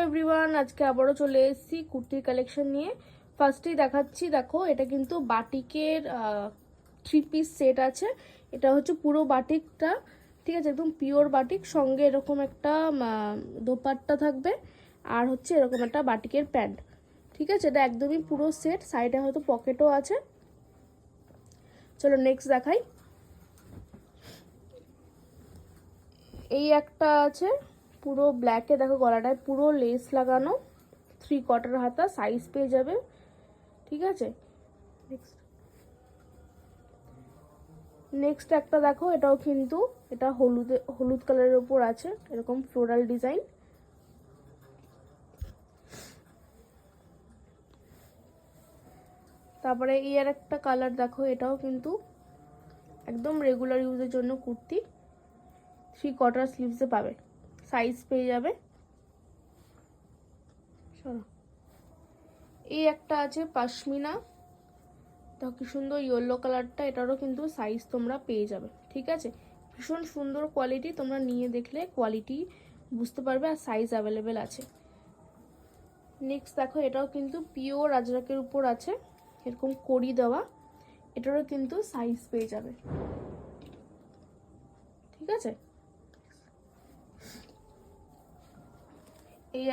Everyone, আজকে আবারও চলে এসেছি কুর্তির কালেকশন নিয়ে। ফার্স্টেই দেখাচ্ছি, দেখো এটা কিন্তু বাটিকের 3 পিস সেট আছে। এটা হচ্ছে পুরো বাটিকটা, ঠিক আছে, একদম পিওর বাটিক, সঙ্গে এরকম একটা দোপাট্টা থাকবে, আর হচ্ছে এরকম একটা বাটিকের প্যান্ট। ঠিক আছে, এটা একদমই পুরো সেট, সাইডে হয়তো পকেটও আছে। চলো নেক্সট দেখাই। এই একটা আছে পুরো ব্ল্যাকে, দেখো গলাটায় পুরো লেস লাগানো, 3/4 হাতা, সাইজ পেয়ে যাবে। ঠিক আছে, নেক্সট একটা দেখো, এটাও কিন্তু এটা হলুদ কালারের উপর আছে, এরকম ফ্লোরাল ডিজাইন। তারপরে এই আর একটা কালার দেখো, এটাও কিন্তু একদম রেগুলার ইউজের জন্য কুর্তি, 3/4 স্লিভসে পাবে, সাইজ পেয়ে যাবে। এই একটা আছে পশমিনা, দেখো কি সুন্দর ইয়েলো কালারটা, এটারও কিন্তু সাইজ তোমরা পেয়ে যাবে। ঠিক আছে, ভীষণ সুন্দর কোয়ালিটি, তোমরা নিয়ে দেখলে কোয়ালিটি বুঝতে পারবে, আর সাইজ অ্যাভেলেবেল আছে। নেক্সট দেখো, এটাও কিন্তু পিওর আজরাকের উপর আছে, এরকম কড়ি দেওয়া, এটারও কিন্তু সাইজ পেয়ে যাবে। ঠিক আছে, এই